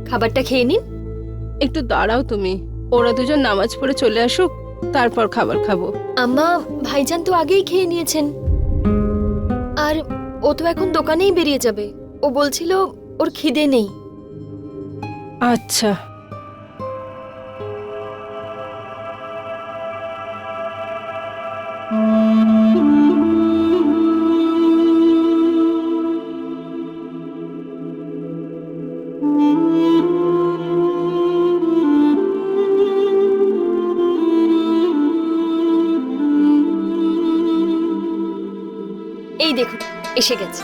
খাবারটা খেয়ে নিন। একটু দাঁড়াও তুমি, ওরা দুজন নামাজ পড়ে চলে আসুক, তারপর খাবার খাবো। আম্মা, ভাইজান তো আগেই খেয়ে নিয়েছেন, আর ও তো এখন দোকানেই বেরিয়ে যাবে। ও বলছিল ওর খিদে নেই। আচ্ছা, এই দেখুন, এসে গেছে।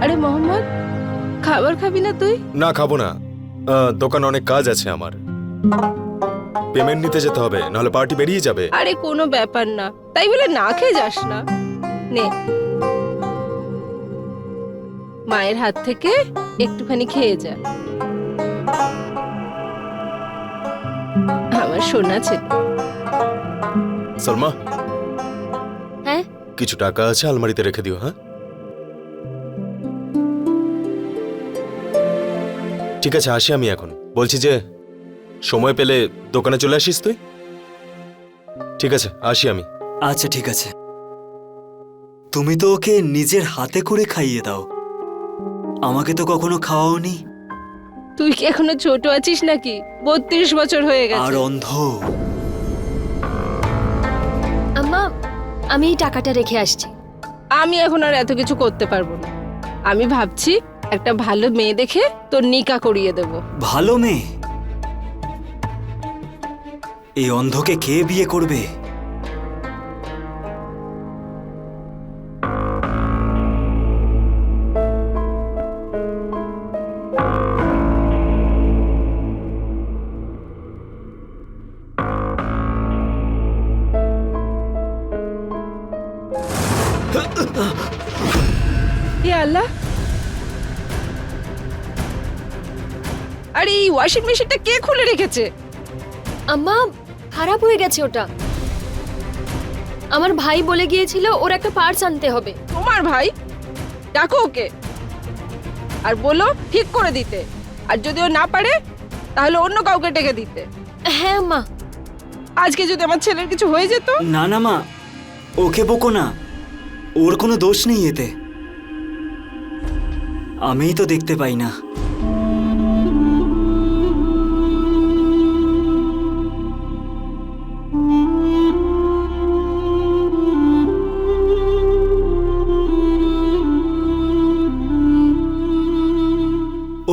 আরে মোহাম্মদ, খাবার খাবি না তুই? না, খাবো না। দোকানে অনেক কাজ আছে আমার। পেমেন্ট নিতে যেতে হবে, নাহলে পার্টি বেরিয়ে যাবে। আরে কোনো ব্যাপার না, তাই বলে না খেয়ে যাস না। নে, মায়ের হাত থেকে একটুখানি খেয়ে যা। আমার সোনা ছেলে। সলমা, হ্যাঁ, কিছু টাকা আছে, আলমারিতে রেখে দিও। হ্যাঁ, ঠিক আছে, আসি আমি এখন। বলছি যে সময় পেলে দোকানে চলে আসিস তুই। ঠিক আছে, আসি আমি। আচ্ছা ঠিক আছে, তুমি তো ওকে নিজের হাতে করে খাইয়ে দাও, আমাকে তো কখনো খাওয়াওনি। তুই কি এখনো ছোট আছিস নাকি? 32 বছর হয়ে আর গেছে। অন্ধ। আম্মা, আমি এই টাকাটা রেখে আসছি। আমি এখন আর এত কিছু করতে পারবো না। আমি ভাবছি একটা ভালো মেয়ে দেখে তোর নিকা করিয়ে দেব। ভালো মেয়ে? এই অন্ধকে কে বিয়ে করবে? হে আল্লাহ! আরে এই ওয়াশিং মেশিনটা কে খুলে রেখেছে? আম্মা, খারাপ হয়ে গেছে ওটা। আমার ভাই বলে গিয়েছিল ওর একটা পার্টস আনতে হবে। তোমার ভাই? ডাকো ওকে আর বলো ঠিক করে দিতে। আর যদি ও না পারে তাহলে অন্য কাউকে ডেকে দিতে। হ্যাঁ আম্মা। আজকে যদি আমার ছেলের কিছু হয়ে যেত। না না মা, ওকে বকো না, ওর কোনো দোষ নেই এতে। আমিই তো দেখতে পাই না।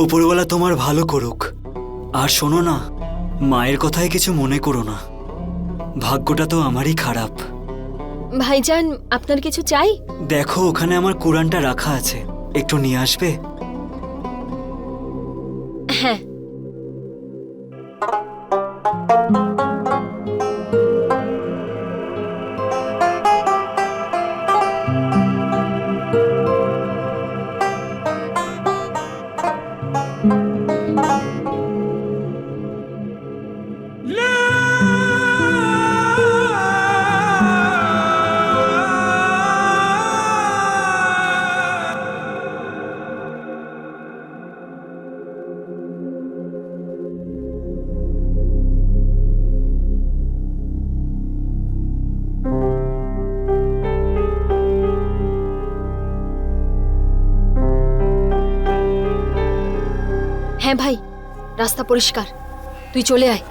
ওপরওয়ালা তোমার ভালো করুক। আর শোনো না, মায়ের কথায় কিছু মনে করো না, ভাগ্যটা তো আমারই খারাপ। ভাইজান, আপনার কিছু চাই? দেখো, ওখানে আমার কোরআনটা রাখা আছে, একটু নিয়ে আসবে? হ্যাঁ। হ্যাঁ ভাই, রাস্তা পরিষ্কার, তুই চলে আয়।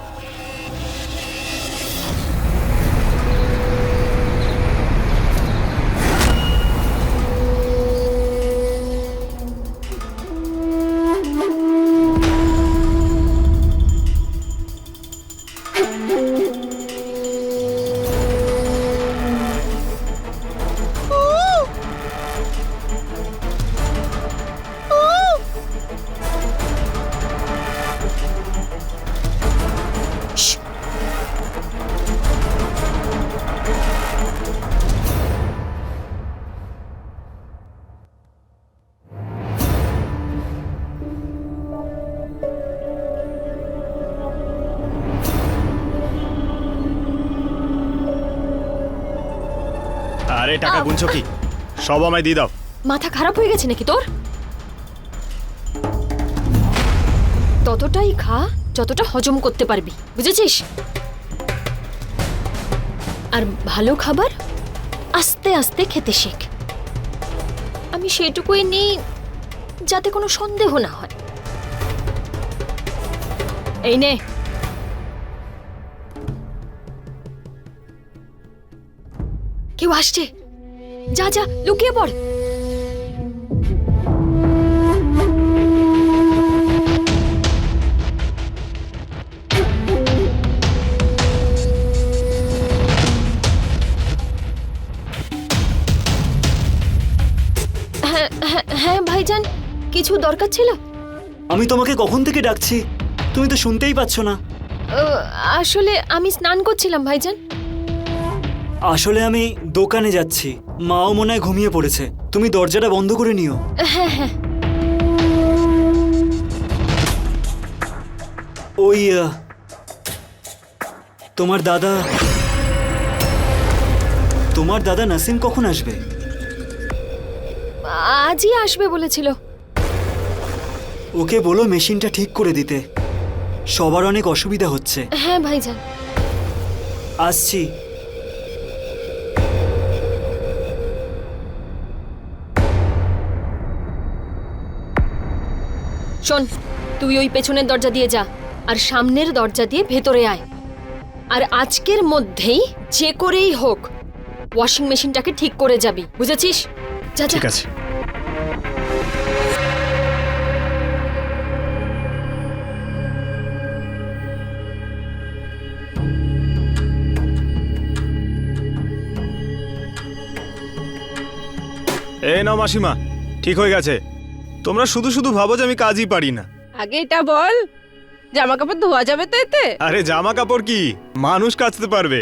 আরে টাকা গুনছো কি? সব আমায় দিয়ে দাও। মাথা খারাপ হয়ে গেছে নাকি তোর? ততটাই খা যতটা হজম করতে পারবি, বুঝেছিস? আর ভালো খাবার আস্তে আস্তে খেতে শেখ। আমি সেটুকুই নিই যাতে কোনো সন্দেহ না হয়। এই নে। কেউ আসছে, যা যা লুকিয়ে পড়। হ্যাঁ ভাইজান, কিছু দরকার ছিল? আমি তোমাকে কখন থেকে ডাকছি, তুমি তো শুনতেই পাচ্ছ না। আসলে আমি স্নান করছিলাম ভাইজান। আসলে আমি দোকানে যাচ্ছি, মাও মনে হয় ঘুমিয়ে পড়েছে। তুমি দরজাটা বন্ধ করে নিও। হ্যাঁ হ্যাঁ। ওই তোমার দাদা নাসিম কখন আসবে? আজই আসবে বলেছিল। ওকে বলো মেশিনটা ঠিক করে দিতে, সবার অনেক অসুবিধা হচ্ছে। হ্যাঁ ভাইজান। আসছি। শোন, তুই ওই পেছনের দরজা দিয়ে যা আর সামনের দরজা দিয়ে ভেতরে আয়। আর আজকের মধ্যেই যে করেই হোক ওয়াশিং মেশিনটাকে ঠিক করে যাবি, বুঝেছিস? যা যা। ঠিক আছে। এই নাও মাসিমা, ঠিক হয়ে গেছে। তোমরা শুধু শুধু ভাবো যে আমি কাজই পারি না। আগে এটা বল, জামা কাপড় ধোয়া যাবে তো এতে? আরে জামা কাপড় কি, মানুষ কাচতে পারবে।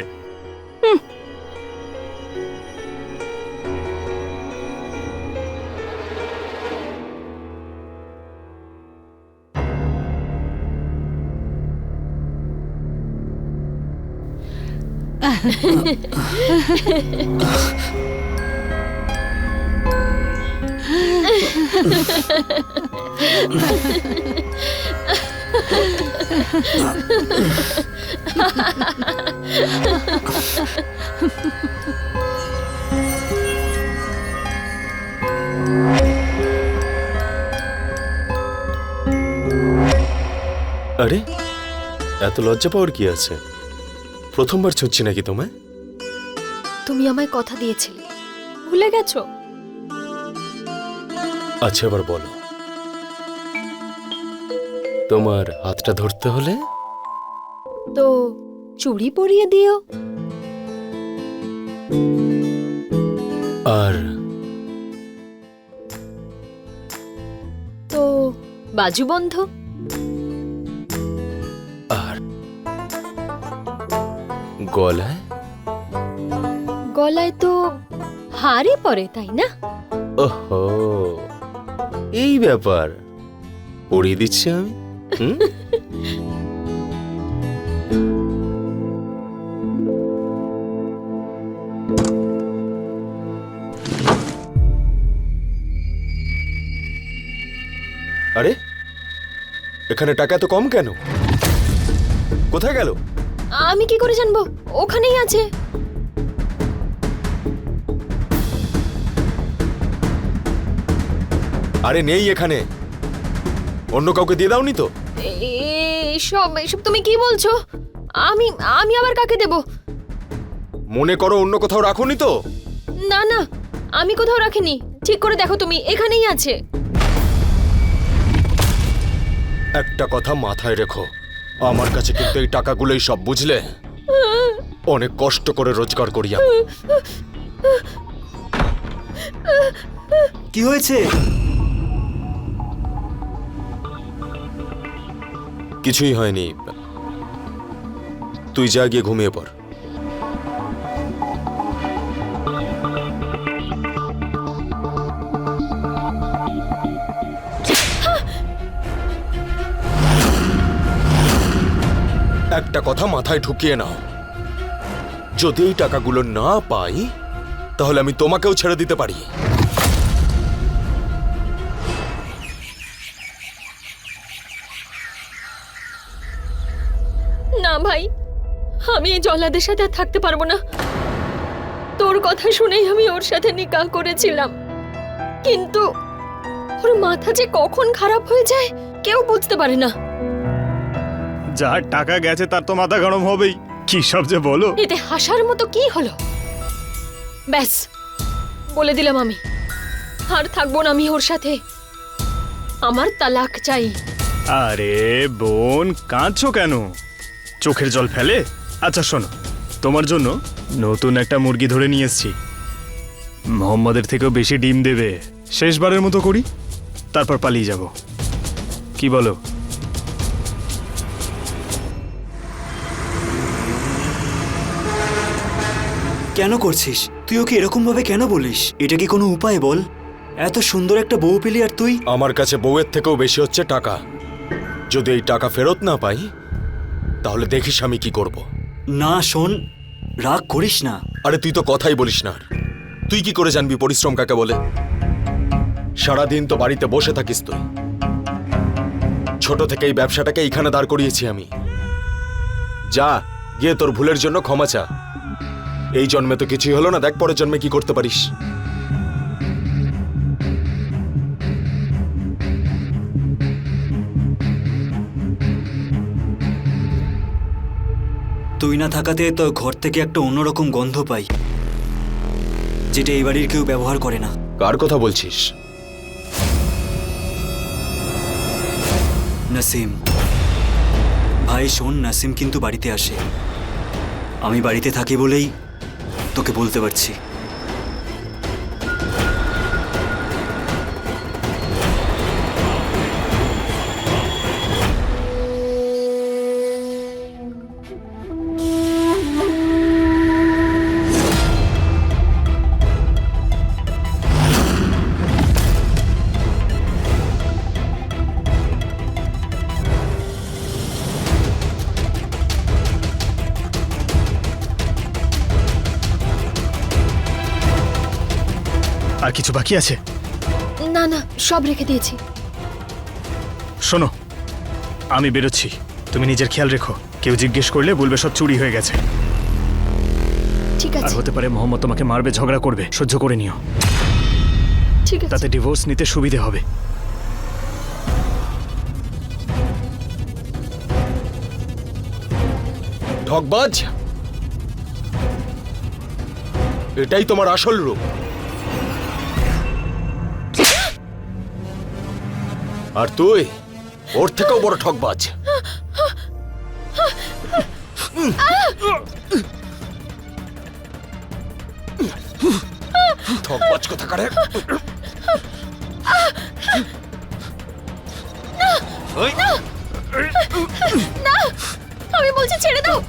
আরে এত লজ্জা পাওয়ার কি আছে? প্রথমবার ছুটছি নাকি তোমায়? তুমি আমায় কথা দিয়েছিলে, ভুলে গেছো? আচ্ছা এবার বলো, তোমার হাতটা ধরতে হলে তো চুড়ি পরিয়ে দিও। আর তো বাজু বন্ধ। আর গলায়? গলায় তো হারই পরে, তাই না? ওহো, এই ব্যাপার। পরিয়ে দিচ্ছি আমি। হুম? আরে এখানে টাকা এত কম কেন? কোথায় গেল? আমি কি করে জানবো? ওখানেই আছে। আরে নেই এখানে। অন্য কাউকে দিয়ে দাওনি তো? এসব তুমি কি বলছো? আমি আমি আবার কাকে দেব? মনে করো অন্য কোথাও রাখোনি তো? না না, আমি কোথাও রাখিনি। ঠিক করে দেখো তুমি, এখানেই আছে। একটা কথা মাথায় রেখো, আমার কাছে কিন্তু এই টাকাগুলোই সব, বুঝলে? অনেক কষ্ট করে রোজগার করি আমি। কি হয়েছে? কিছুই হয়নি, তুই যা গিয়ে ঘুমিয়ে পড়। একটা কথা মাথায় ঢুকিয়ে নাও, যদি এই টাকাগুলো না পাই তাহলে আমি তোমাকেও ছেড়ে দিতে পারি। না ভাই, আমি এই জল্লাদের সাথে আর থাকতে পারবো না। তোর কথা শুনেই আমি ওর সাথে নিকাহ করেছিলাম, কিন্তু ওর মাথা যে কখন খারাপ হয়ে যায় কেউ বুঝতে পারে না। যার টাকা গেছে তার তো মাথা গরম হবেই। কি সব যে বলো। এতে হাসার মতো কি হলো? ব্যাস, বলে দিলাম আমি আর থাকবো না আমি ওর সাথে। আমার তালাক চাই। আরে বোন, কাঁদছো কেন? চোখের জল ফেলে? আচ্ছা শোনো, তোমার জন্য নতুন একটা মুরগি ধরে নিয়ে এসেছি। মোহাম্মদের থেকেও বেশি ডিম দেবে। শেষবারের মতো করি, তারপর পালিয়ে যাব। কি বলো? কেন করছিস তুই? ওকে এরকম ভাবে কেন বলিস? এটা কি কোনো উপায় বল? এত সুন্দর একটা বউ পেলি আর তুই? আমার কাছে বউয়ের থেকেও বেশি হচ্ছে টাকা। যদি এই টাকা ফেরত না পাই তাহলে দেখিস আমি কি করব। না শোন, রাগ করিস না। আরে তুই তো কথাই বলিস না। তুই কি করে জানবি পরিশ্রম কাকে বলে? সারাদিন তো বাড়িতে বসে থাকিস তুই। ছোট থেকে এই ব্যবসাটাকে এইখানে দাঁড় করিয়েছি আমি। যা গিয়ে তোর ভুলের জন্য ক্ষমা চা। এই জন্মে তো কিছুই হলো না, দেখ পরের জন্মে কি করতে পারিস। তুই না থাকাতে তো ঘর থেকে একটা অন্যরকম গন্ধ পাই, যেটা এই বাড়ির কেউ ব্যবহার করে না। কার কথা বলছিস? নাসিম ভাই শোন, নাসিম কিন্তু বাড়িতে আসে। আমি বাড়িতে থাকি বলেই তোকে বলতে পারছি। আর কিছু বাকি আছে? না না, সব রেখে দিয়েছি। শোনো, আমি বেরোচ্ছি, তুমি নিজের খেয়াল রেখো। কেউ জিজ্ঞেস করলে বলবে সব চুরি হয়ে গেছে। ঠিক আর আছে, হতে পারে মোহাম্মদ তোমাকে মারবে, ঝগড়া করবে, সহ্য করে নিও। ঠিক আছে। তাতে ডিভোর্স নিতে সুবিধে হবে। ঠকবাজ, এটাই তোমার আসল রূপ। আর তুই ওর থেকেও বড় ঠকবাজ। ঠকবাজ কোথাকারে। আমি বলছি ছেড়ে দাও।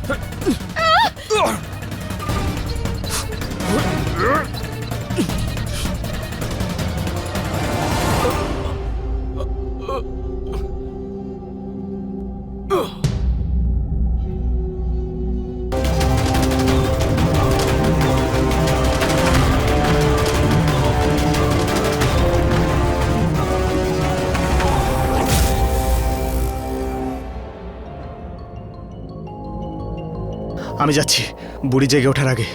আমি যাচ্ছি, বুড়ি জেগে ওঠার আগে।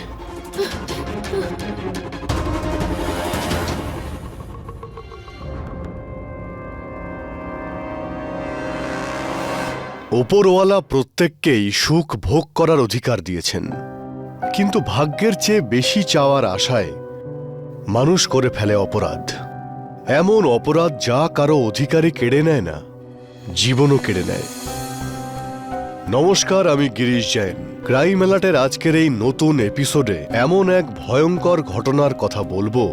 ওপরওয়ালা প্রত্যেককেই সুখ ভোগ করার অধিকার দিয়েছেন, কিন্তু ভাগ্যের চেয়ে বেশি চাওয়ার আশায় মানুষ করে ফেলে অপরাধ। এমন অপরাধ যা কারো অধিকারই কেড়ে নেয় না, জীবনও কেড়ে নেয়। নমস্কার, আমি গিরিশ জৈন। ক্রাইম অ্যালার্টের আজকের এই নতুন এপিসোডে এমন এক ভয়ঙ্কর ঘটনার কথা বলবো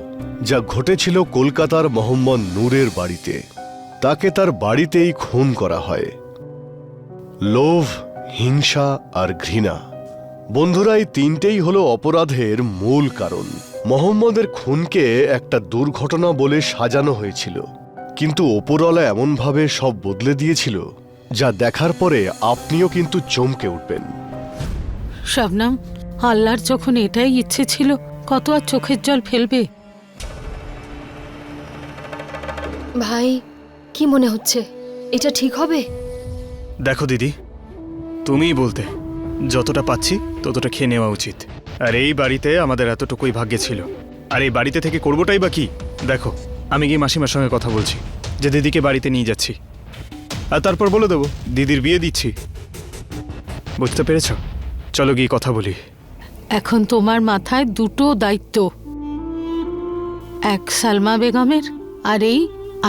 যা ঘটেছিল কলকাতার মোহাম্মদ নূরের বাড়িতে। তাকে তার বাড়িতেই খুন করা হয়। লোভ, হিংসা আর ঘৃণা, বন্ধুরা, এই তিনটেই হলো অপরাধের মূল কারণ। মোহাম্মদের খুনকে একটা দুর্ঘটনা বলে সাজানো হয়েছিল, কিন্তু ওপরওয়ালা এমনভাবে সব বদলে দিয়েছিল যা দেখার পরে আপনিও কিন্তু চমকে উঠবেন। শবনম, আল্লাহর যখন এটাই ইচ্ছে ছিল কত আর চোখের জল ফেলবে? ভাই কি মনে হচ্ছে এটা ঠিক হবে? দেখো দিদি, তুমিই বলতে, যতটা পাচ্ছি ততটা খেয়ে নেওয়া উচিত। আর এই বাড়িতে আমাদের এতটুকুই ভাগ্যে ছিল, আর এই বাড়িতে থেকে করবোটাই বা কি? দেখো, আমি গিয়ে মাসিমার সঙ্গে কথা বলছি যে দিদিকে বাড়িতে নিয়ে যাচ্ছি, আর তারপর বলে দেবো দিদির বিয়ে দিচ্ছি। বুঝতে পেরেছ? চলো গিয়ে কথা বলি। এখন তোমার মাথায় দুটো দায়িত্ব, এক সালমা বেগমের আর এই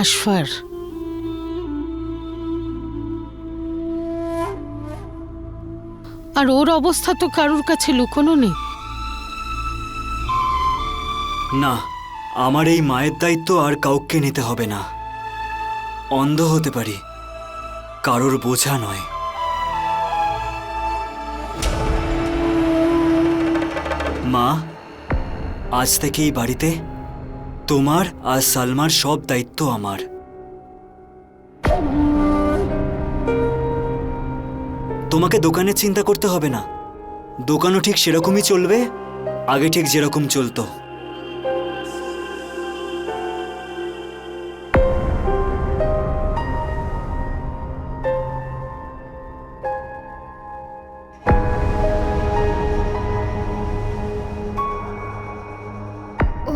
আশফার। আর ওর অবস্থা তো কারুর কাছে লুকোনো নেই। না, আমার এই মায়ের দায়িত্ব আর কাউকে নিতে হবে না। অন্ধ হতে পারি, কারোর বোঝা নয়। মা, আজ থেকে এই বাড়িতে তোমার আর সালমার সব দায়িত্ব আমার। তোমাকে দোকানের চিন্তা করতে হবে না, দোকানও ঠিক সেরকমই চলবে, আগে ঠিক যেরকম চলতো।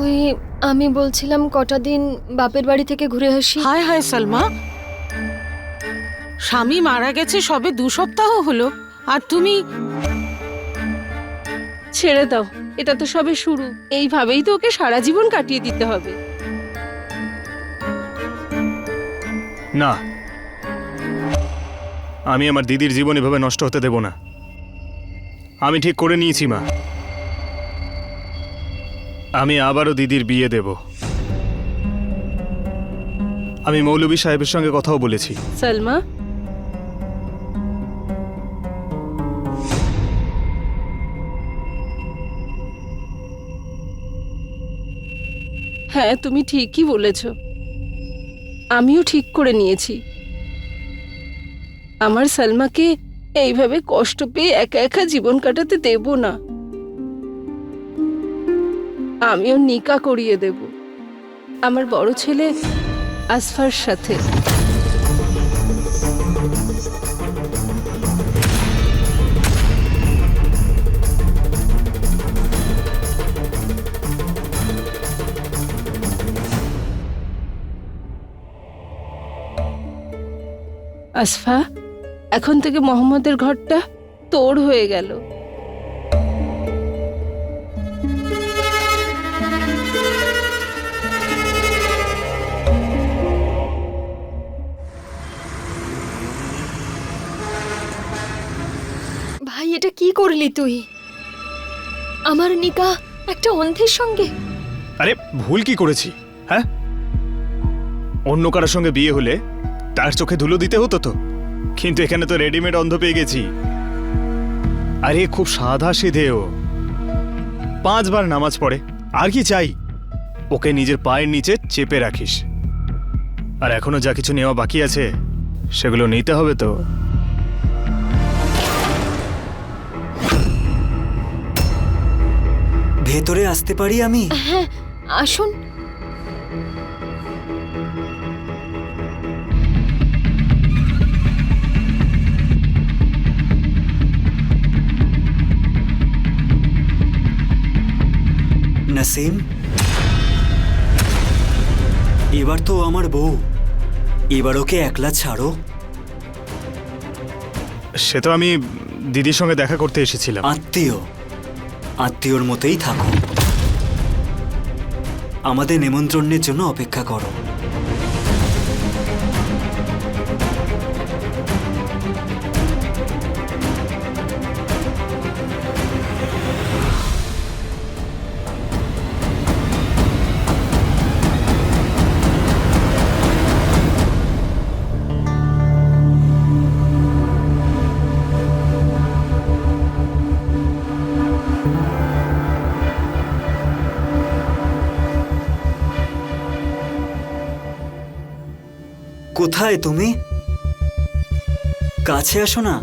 ওই আমি বলছিলাম কটা দিন বাপের বাড়ি থেকে ঘুরে আসি। হায় হায় সালমা, স্বামী মারা গেছে সবে 2 সপ্তাহ হলো, আর তুমি? ছেড়ে দাও, এটা তো সবে শুরু। এইভাবেই তো ওকে সারা জীবন কাটিয়ে দিতে হবে। না, আমি আমার দিদির জীবন এভাবে নষ্ট হতে দেব না। আমি ঠিক করে নিয়েছি মা, আমি আবারও দিদির বিয়ে দেব। আমি মৌলভী সাহেবের সঙ্গে কথাও বলেছি। সালমা, হ্যাঁ তুমি ঠিকই বলেছ, আমিও ঠিক করে নিয়েছি। আমার সালমাকে এইভাবে কষ্ট পেয়ে একা একা জীবন কাটাতে দেব না। আমিও নিকা করিয়ে দেব আমার বড় ছেলে আসফার সাথে। আসফা, এখন থেকে মোহাম্মদের ঘরটা তোর হয়ে গেল। ভাই এটা কি করলি তুই? আমার নিকা একটা অন্ধের সঙ্গে? আরে ভুল কি করেছি? হ্যাঁ, অন্য কারোর সঙ্গে বিয়ে হলে তার চোখে ধুলো দিতে হতো তো, কিন্তু এখানে তো রেডিমেড অন্ধ পেয়ে গেছি। আরে খুব সাদা সিধে ও, 5 বার নামাজ পড়ে, আর কি চাই? ওকে নিজের পায়ের নিচে চেপে রাখিস। আর এখনো যা কিছু নেওয়া বাকি আছে সেগুলো নিতে হবে তো। ভেতরে আসতে পারি আমি? হ্যাঁ আসুন। নাসিম, এবার তো আমার বউ, এবার ওকে একলা ছাড়ো। সে তো আমি দিদির সঙ্গে দেখা করতে এসেছিলাম। আত্মীয়র মতোই থাকো, আমাদের নেমন্ত্রণের জন্য অপেক্ষা করো। কোথায় তুমি? কাছে আসো না।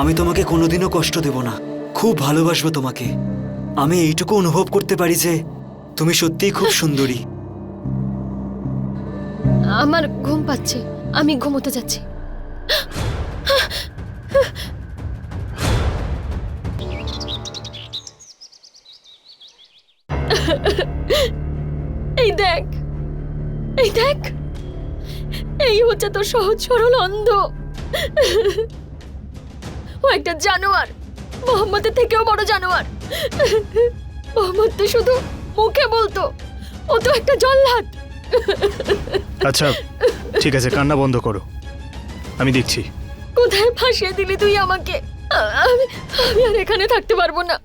আমি তোমাকে কোনোদিনও কষ্ট দেব না, খুব ভালোবাসবো তোমাকে। আমি এইটুকু অনুভব করতে পারি যে তুমি সত্যিই খুব সুন্দরী। আমার ঘুম পাচ্ছে, আমি ঘুমোতে যাচ্ছি। এই দেখ, এই দেখ, এই হচ্ছে তোর সহজ সরল অন্ধ। ও একটা জানোয়ার, মোহাম্মদের থেকেও বড় জানোয়ার। মোহাম্মদ তো শুধু মুখে বলতো, ও তো একটা জল্লাদ। আচ্ছা ঠিক আছে, কান্না বন্ধ করো, আমি দেখছি। কোথায় ফাঁসিয়ে দিলি তুই আমাকে? আমি আমি আর এখানে থাকতে পারবো না,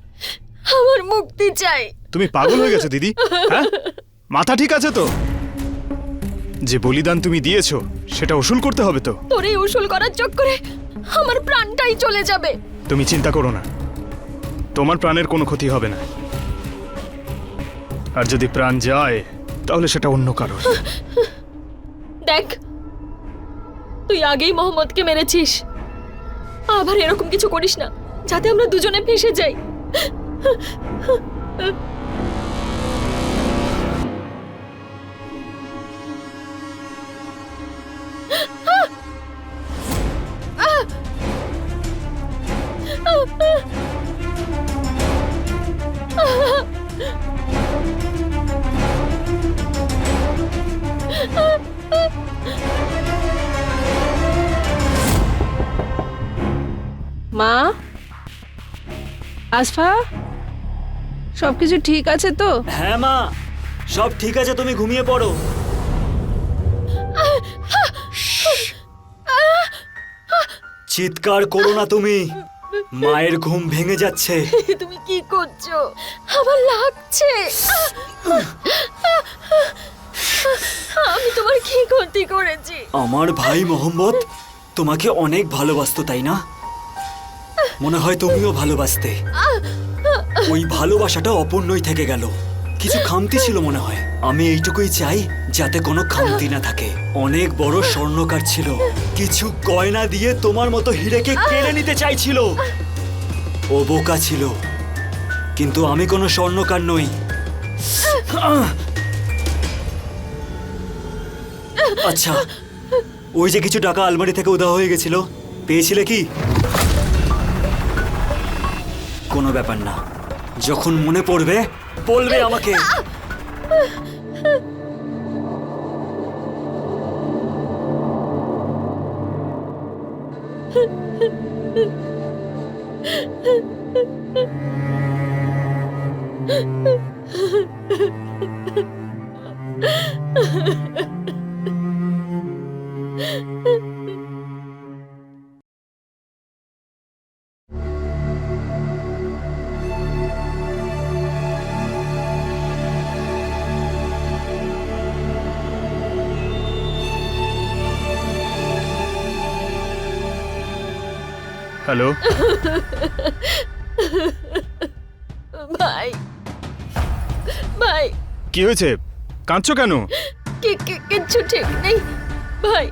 আমার মুক্তি চাই। তুমি পাগল হয়ে গেছো দিদি? হ্যাঁ, মাথা ঠিক আছে তো? যে বলিদান তুমি দিয়েছো সেটা উসুল করতে হবে তো। তোর এই উসুল করার চক্করে আমার প্রাণটাই চলে যাবে। তুমি চিন্তা করো না, তোমার প্রাণের কোনো ক্ষতি হবে না। আর যদি প্রাণ যায় তাহলে সেটা অন্য কারোর। দেখ, তুই আগেই মোহাম্মদকে মেরেছিস, আবার এরকম কিছু করিস না যাতে আমরা দুজনে ফেঁসে যাই। মা, আসফা, সবকিছু ঠিক আছে তো? হ্যাঁ মা, সব ঠিক আছে, তুমি ঘুমিয়ে পড়ো। চিৎকার করো না তুমি, মায়ের ঘুম ভেঙে যাচ্ছে। তুমি কি করছো? আমার লাগছে। আমি তোমার কি ক্ষতি করেছি? আমার ভাই মোহাম্মদ তোমাকে অনেক ভালোবাসতো, তাই না? মনে হয় তুমিও ভালোবাসতে। ওই ভালোবাসাটা অপূর্ণই থেকে গেল, কিছু খামতি ছিল মনে হয়। আমি এইটুকুই চাই যাতে কোনো খামতি না থাকে। অনেক বড় স্বর্ণকার ছিল, কিছু গয়না দিয়ে তোমার মতো হীরেকে কেড়ে নিতে চাইছিল। ও বোকা ছিল, কিন্তু আমি কোনো স্বর্ণকার নই। আচ্ছা, ওই যে কিছু টাকা আলমারি থেকে উধাও হয়ে গেছিল, পেয়েছিলে কি? কোনো ব্যাপার না, যখন মনে পড়বে বলবে আমাকে। হ্যালো, ভাই, ভাই, কি হয়েছে? কাঁদছো কেন? কিচ্ছু ঠিক নেই ভাই।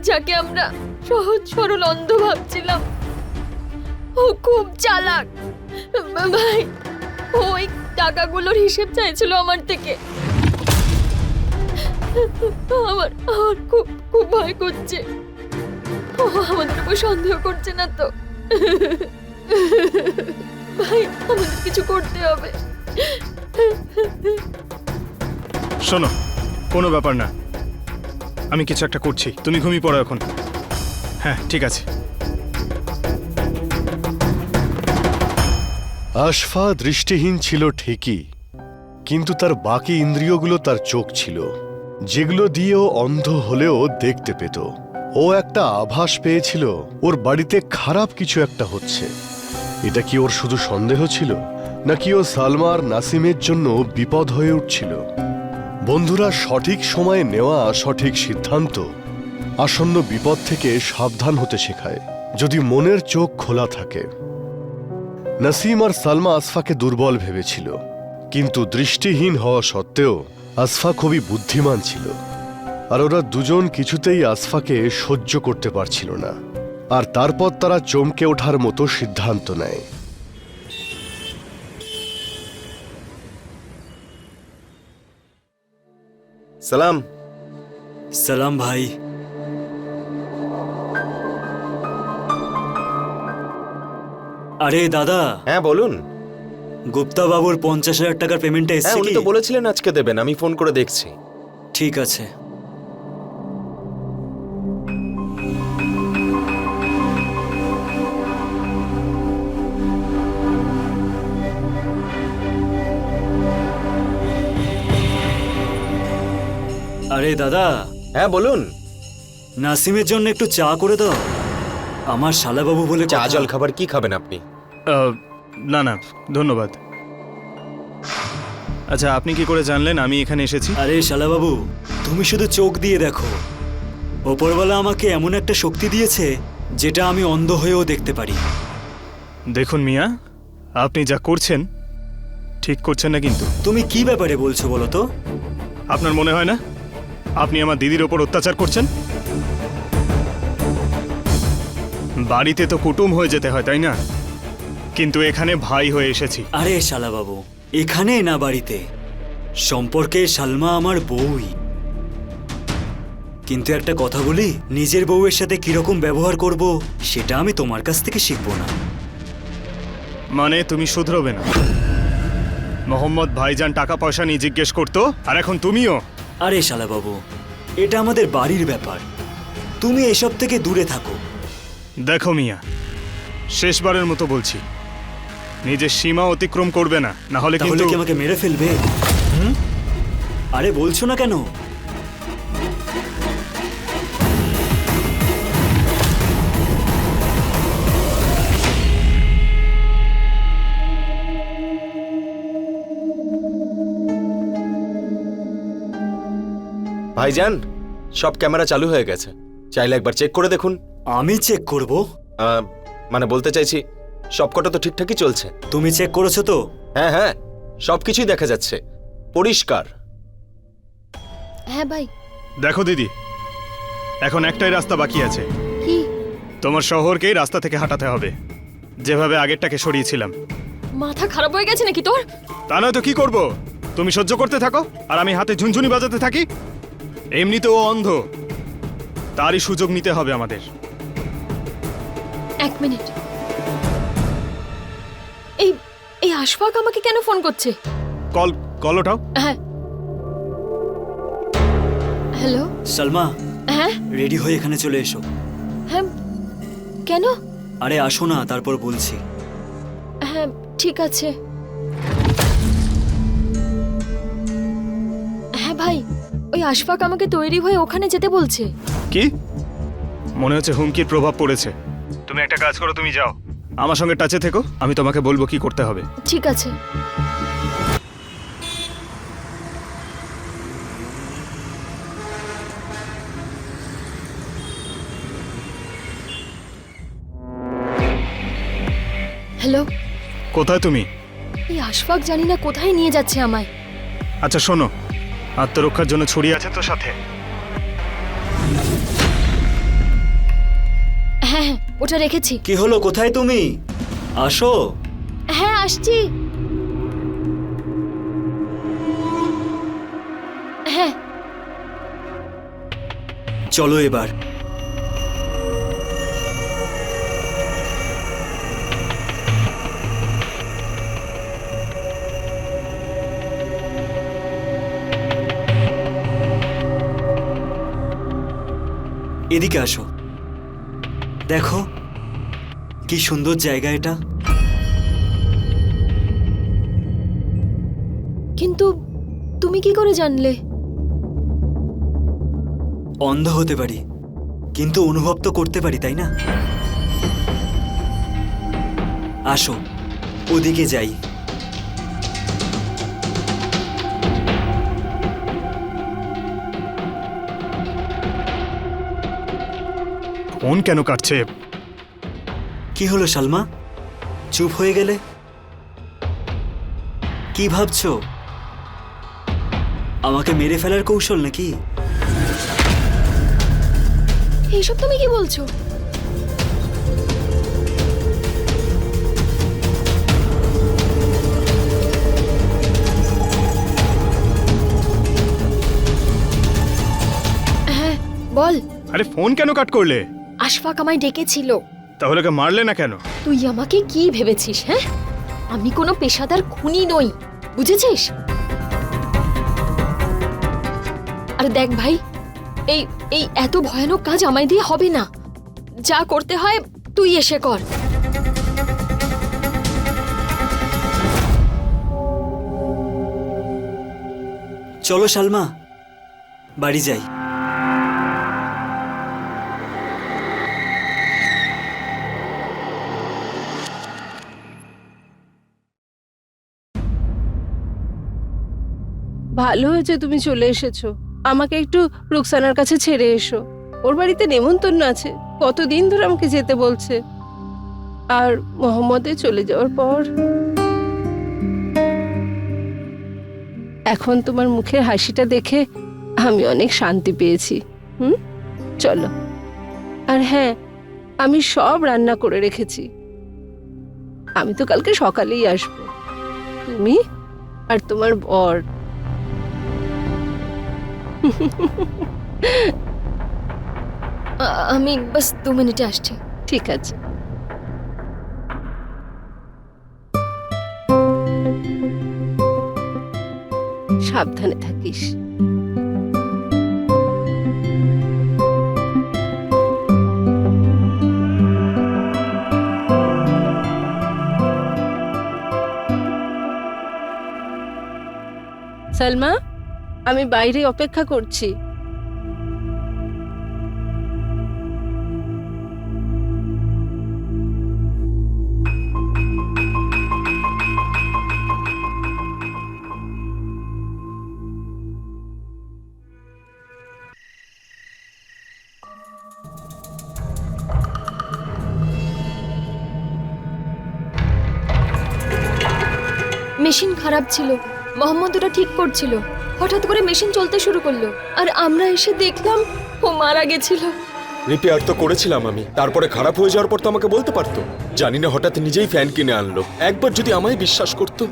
যাকে আমরা সহজ সরল অন্ধ ভাবছিলাম, ও খুব চালাক ভাই। ওই টাকাগুলোর হিসেব চাইছিল আমার থেকে। আমার আমার খুব খুব ভয় করছে। ও আমাদের উপর সন্দেহ করছে না তো? ভাই, আমাদের কিছু করতে হবে। শোনো, কোনো ব্যাপার না, আমি কিছু একটা করছি, তুমি ঘুমিয়ে পড়ো এখন। হ্যাঁ ঠিক আছে। আশফা দৃষ্টিহীন ছিল ঠিকই, কিন্তু তার বাকি ইন্দ্রিয়গুলো তার চোখ ছিল, যেগুলো দিয়ে ও অন্ধ হলেও দেখতে পেত। ও একটা আভাস পেয়েছিল ওর বাড়িতে খারাপ কিছু একটা হচ্ছে। এটা কি ওর শুধু সন্দেহ ছিল, নাকি ও সালমা আর নাসিমের জন্য বিপদ হয়ে উঠছিল? বন্ধুরা, সঠিক সময়ে নেওয়া সঠিক সিদ্ধান্ত আসন্ন বিপদ থেকে সাবধান হতে শেখায়, যদি মনের চোখ খোলা থাকে। নাসিম আর সালমা আসফাকে দুর্বল ভেবেছিল, কিন্তু দৃষ্টিহীন হওয়া সত্ত্বেও আসফা খুবই বুদ্ধিমান ছিল, আর ওরা দুজন কিছুতেই আসফাকে সহ্য করতে পারছিল না। আর তারপর তারা চমকে ওঠার মতো সিদ্ধান্ত নেয়। সালাম। সালাম ভাই। আরে দাদা, হ্যাঁ বলুন। গুপ্তা বাবুর 50,000 টাকার পেমেন্টটা হ্যাঁ, এসেছে উনি কি? তো বলেছিলেন আজকে দেবেন, আমি ফোন করে দেখছি। ঠিক আছে। আরে দাদা, হ্যাঁ বলুন। নাসিমের জন্য একটু চা করে দাও। আমার শালাবাবু বলে চা কথা। জল খাবার কি খাবেন আপনি? না না, ধন্যবাদ। আচ্ছা, আপনি কি করে জানলেন আমি এখানে এসেছি? আরে শালাবাবু, তুমি শুধু চোখ দিয়ে দেখো। ওপরওয়ালা আমাকে এমন একটা শক্তি দিয়েছে যেটা আমি অন্ধ হয়েও দেখতে পারি। দেখুন মিয়া, আপনি যা করছেন ঠিক করছেন না কিন্তু। তুমি কি ব্যাপারে বলছো বলো তো? আপনার মনে হয় না আপনি আমার দিদির ওপর অত্যাচার করছেন? বাড়িতে তো কুটুম হয়ে যেতে হয়, তাই না? কিন্তু এখানে ভাই হয়ে এসেছি। আরে শালাবাবু, এখানে না বাড়িতে। সম্পর্কে সালমা আমার বউই। কিন্তু একটা কথা বলি, নিজের বউয়ের সাথে কিরকম ব্যবহার করব সেটা আমি তোমার কাছ থেকে শিখবো না। মানে তুমি শুধরবে না? মোহাম্মদ ভাইজান টাকা পয়সা নিয়ে জিজ্ঞেস করতো, আর এখন তুমিও? আরে শালাবাবু, এটা আমাদের বাড়ির ব্যাপার। তুমি এসব থেকে দূরে থাকো। দেখো মিয়া, শেষবারের মতো বলছি, নিজের সীমা অতিক্রম করবে না, না হলে তাহলে কিন্তু কি আমাকে মেরে ফেলবে? আরে বলছো না কেন? ভাইজান, সব ক্যামেরা চালু হয়ে গেছে, চাইলে একবার চেক করে দেখুন। আমি চেক করব? মানে বলতে চাইছি, সবকটা তো ঠিকঠাকই চলছে। তুমি চেক করেছো তো? হ্যাঁ হ্যাঁ, সবকিছুই দেখা যাচ্ছে, পরিষ্কার। হ্যাঁ ভাই। দেখো দিদি, এখন একটাই রাস্তা বাকি আছে। কি? তোমার শহরকেই রাস্তা থেকে হাঁটাতে হবে, যেভাবে আগেরটাকে সরিয়েছিলাম। মাথা খারাপ হয়ে গেছে নাকি তোর? তা নয় তো কি করব? তুমি সহ্য করতে থাকো আর আমি হাতে ঝুনঝুনি বাজাতে থাকি? এমনিতেও অন্ধ, তারই সুযোগ নিতে হবে আমাদের। এক মিনিট। এই এই আশফাক আমাকে কেন ফোন করছে? কল ওঠাও। হ্যাঁ। হ্যালো। সালমা, হ্যাঁ রেডি হয়ে এখানে চলে এসো। হ্যাঁ। কেন? আরে আসো না, তারপর বলছি। হ্যাঁ ঠিক আছে। হ্যাঁ ভাই, ওই আশফাক আমাকে তৈরি হয়ে ওখানে যেতে বলছে। কি? মনে হচ্ছে হুমকির প্রভাব পড়েছে। তুমি একটা কাজ করো, তুমি যাও, আমার সঙ্গে টাচে থেকো, আমি তোমাকে বলবো কি করতে হবে। ঠিক আছে। হ্যালো। কোথায় তুমি? এই আশফাক জানি না কোথায় নিয়ে যাচ্ছে আমায়। আচ্ছা শোনো, আত্মরক্ষার জন্য ছুরি আছে তো সাথে? হ্যাঁ হ্যাঁ, ওটা রেখেছি। কি হলো, কোথায় তুমি? আসো। হ্যাঁ আসছি। হ্যাঁ। চলো এবার। এদিকে আসো, দেখো কি সুন্দর জায়গা এটা। কিন্তু তুমি কি করে জানলে? অন্ধ হতে পারি, কিন্তু অনুভব তো করতে পারি, তাই না? আসো, ওদিকে যাই। ফোন কেন কাটছে? কি হলো সালমা, চুপ হয়ে গেলে? কি ভাবছো? আমাকে মেরে ফেলার কৌশল নাকি? এইসব তুমি কি বলছো? বল। আরে ফোন কেন কাট করলে? আশফাক আমায় ডেকেছিল। তাহলে ওকে মারলে না কেন? তুই আমাকে কি ভেবেছিস? হ্যাঁ, আমি কোনো পেশাদার খুনি নই, বুঝেছিস? আর দেখ ভাই, এই এই এত ভয়ানক কাজ আমায় দিয়ে হবে না। যা করতে হয় তুই এসে কর। চলো সালমা, বাড়ি যাই। ভালো হয়েছে তুমি চলে এসেছো। আমাকে একটু রুকসানার কাছে ছেড়ে এসো। ওর বাড়িতে নেমন্তন্ন আছে, কতদিন ধরে আমাকে যেতে বলছে। আর মোহাম্মদে চলে যাওয়ার পর এখন তোমার মুখের হাসিটা দেখে আমি অনেক শান্তি পেয়েছি। চলো। আর হ্যাঁ, আমি সব রান্না করে রেখেছি। আমি তো কালকে সকালেই আসবো, তুমি আর তোমার বর। আমি বাস 2 মিনিটে আসছি। ঠিক আছে। সাবধানে থাকিস। সালমা, আমি বাইরে অপেক্ষা করছি। মেশিন খারাপ ছিল, মোহাম্মদ ওটা ঠিক করছিল। হঠাৎ করে মেশিন চলতে শুরু করলো, আর আমরা এসে দেখলাম ও মারা গেছিল। রিপেয়ার তো করেছিলাম আমি, তারপরে খারাপ হয়ে যাওয়ার পর তো আমাকে বলতে পারতো। জানি না হঠাৎ নিজেই ফ্যান কিনে আনলো। একবার যদি আমায় বিশ্বাস করতো।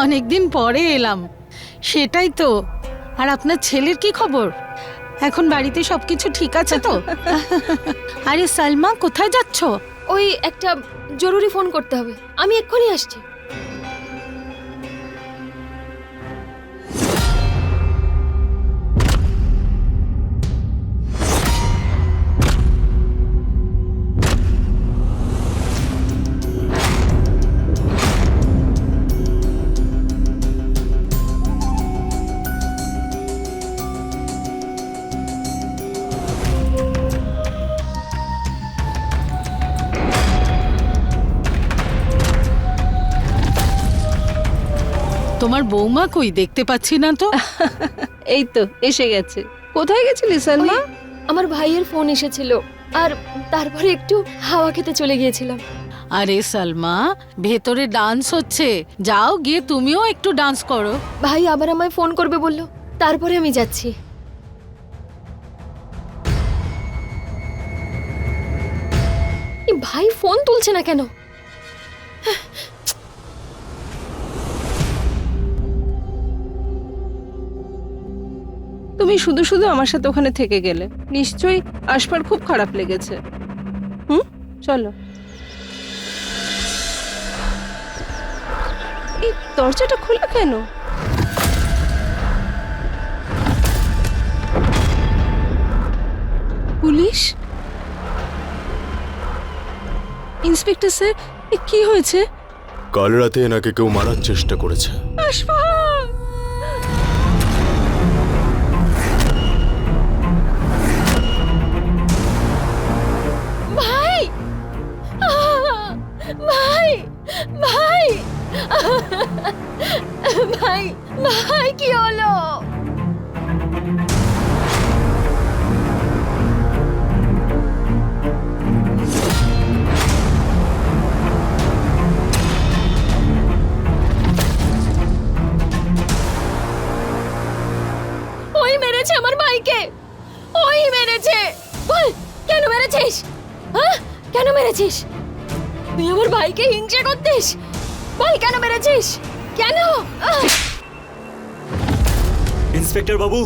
অনেকদিন পরে এলাম, সেটাই তো। আর আপনার ছেলের কি খবর? এখন বাড়িতে সবকিছু ঠিক আছে তো? আরে সালমা, কোথায় যাচ্ছ? ওই একটা জরুরি ফোন করতে হবে, আমি এক্ষুনি আসছি। তোমার বৌমা কই, দেখতে পাচ্ছি না তো। এই তো এসে গেছে। কোথায় গেছিলি সালমা? ওই, আমার ভাইয়ের ফোন এসেছিল, আর তারপরে একটু হাওয়া খেতে চলে গিয়েছিলাম। আরে সালমা, ভেতরে ডান্স হচ্ছে, যাও গিয়ে তুমিও একটু ডান্স করো। ভাই আবার আমায় ফোন করবে বললো, তারপরে আমি যাচ্ছি। এই ভাই ফোন তুলছে না কেন? তুমি শুধু শুধু আমার সাথে ওখানে থেকে গেলে। নিশ্চয়ই আশফার খুব খারাপ লেগেছে। চলো। এই দরজাটা খোলা কেন? পুলিশ? ইন্সপেক্টর স্যার, কি হয়েছে? কাল রাতে এনাকে কেউ মারার চেষ্টা করেছে। আশফাক! ভাই, ভাই, ভাই, ভাই, ভাই, কি হলো? ওই মেরেছে করেছিস? তুই আমার ভাইকে হিংসা করতিস? ভাই কেন মেরেছিস? কেন? ইন্সপেক্টর বাবু,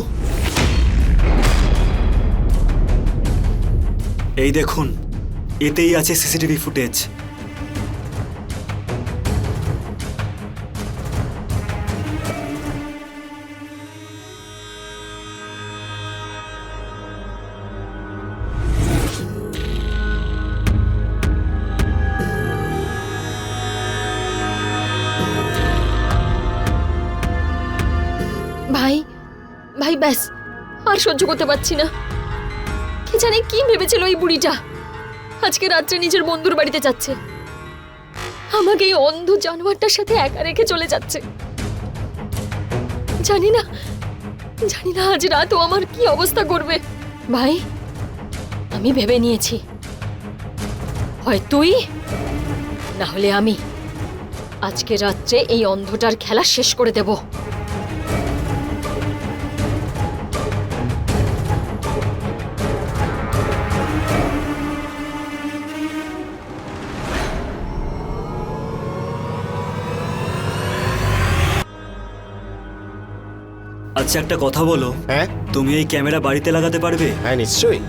এই দেখুন, এতেই আছে সিসিটিভি ফুটেজ। ভাই, ভাই ব্যাস, আর সহ্য করতে পারছি না। কি জানি কি ভেবেছিল এই বুড়িটা, আজকে রাত্রে নিজের বন্ধুর বাড়িতে যাচ্ছে, আমাকে এই অন্ধ জানোয়ারটার সাথে একা রেখে চলে যাচ্ছে। জানি না আজ রাত ও আমার কি অবস্থা করবে। ভাই, আমি ভেবে নিয়েছি, হয় তুই না হলে আমি আজকে রাত্রে এই অন্ধটার খেলা শেষ করে দেব। আচ্ছা, একটা কথা বলো, হ্যাঁ তুমি এই ক্যামেরা বাড়িতে লাগাতে পারবে? হ্যাঁ নিশ্চয়ই।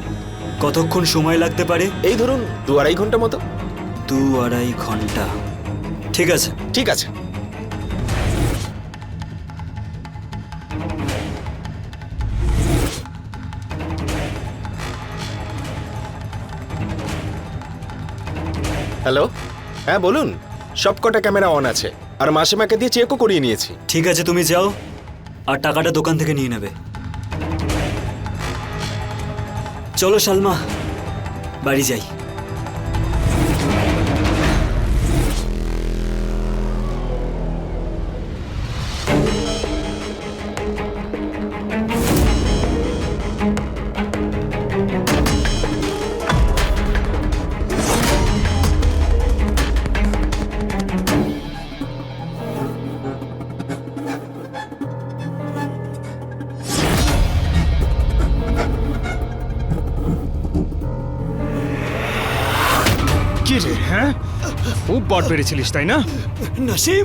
কতক্ষণ সময় লাগতে পারে? এই ধরুন 2-2.5 ঘন্টা মতো। 2-2.5 ঘন্টা, ঠিক আছে। ঠিক আছে। হ্যালো, হ্যাঁ বলুন। সবকটা ক্যামেরা অন আছে, আর মাসিমাকে দিয়ে চেকও করিয়ে নিয়েছি। ঠিক আছে, তুমি যাও, আর টাকাটা দোকান থেকে নিয়ে নেবে। চলো সালমা, বাড়ি যাই। কি রে, হ্যাঁ? খুব বার বেড়েছিলিস তাই না? নাসিম,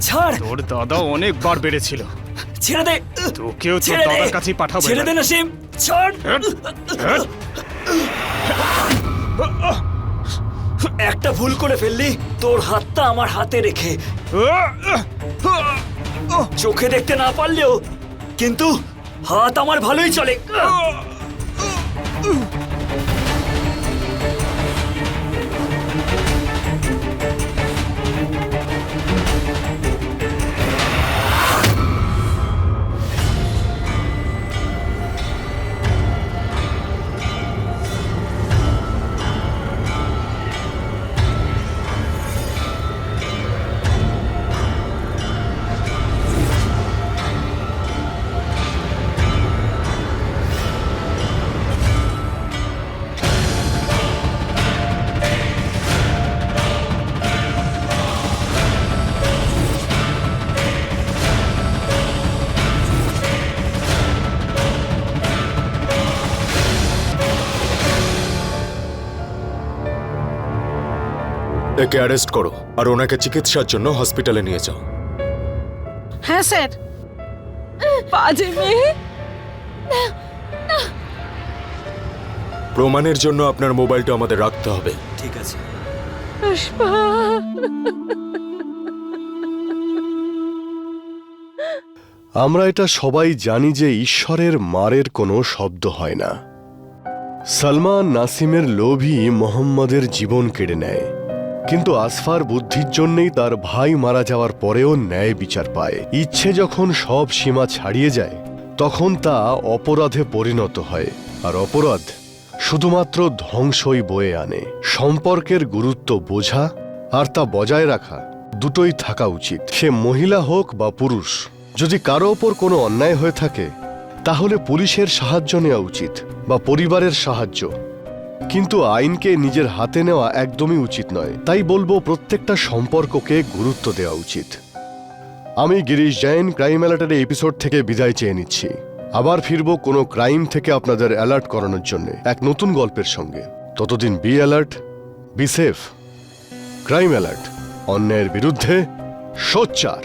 ছাড়, তোর দাদা অনেক বার বেড়েছিল। ছেড়ে দে, তোকেও তোর ছেড়ে দে। দাদার কাছেই পাঠাবো। ছেড়ে দে নাসিম, ছাড়। একটা ভুল করে ফেললি, তোর হাতটা আমার হাতে রেখে। চোখে দেখতে না পারলেও কিন্তু হাত আমার ভালোই চলে। একে অ্যারেস্ট করো আর ওনাকে চিকিৎসার জন্য হসপিটালে নিয়ে যাও। হ্যাঁ স্যার। বাজে মেয়ে। প্রমাণের জন্য আপনার মোবাইলটা আমাদের রাখতে হবে। ঠিক আছে। আমরা এটা সবাই জানি যে ঈশ্বরের মারের কোনো শব্দ হয় না। সালমান নাসিমের লোভই মোহাম্মদের জীবন কেড়ে নেয়, কিন্তু আসফার বুদ্ধির জন্যই তার ভাই মারা যাওয়ার পরেও ন্যায় বিচার পায়। ইচ্ছে যখন সব সীমা ছাড়িয়ে যায় তখন তা অপরাধে পরিণত হয়, আর অপরাধ শুধুমাত্র ধ্বংসই বয়ে আনে। সম্পর্কের গুরুত্ব বোঝা আর তা বজায় রাখা দুটোই থাকা উচিত, সে মহিলা হোক বা পুরুষ। যদি কারো ওপর কোনো অন্যায় হয়ে থাকে তাহলে পুলিশের সাহায্য নেওয়া উচিত বা পরিবারের সাহায্য, কিন্তু আইনকে নিজের হাতে নেওয়া একদমই উচিত নয়। তাই বলবো প্রত্যেকটা সম্পর্ককে গুরুত্ব দেওয়া উচিত। আমি গিরিশ জৈন ক্রাইম অ্যালার্টের এপিসোড থেকে বিদায় চেয়ে নিচ্ছি। আবার ফিরবো কোনো ক্রাইম থেকে আপনাদের অ্যালার্ট করানোর জন্য এক নতুন গল্পের সঙ্গে। ততদিন be alert, be safe. Crime alert, অন্যায়ের বিরুদ্ধে সোচ্চার।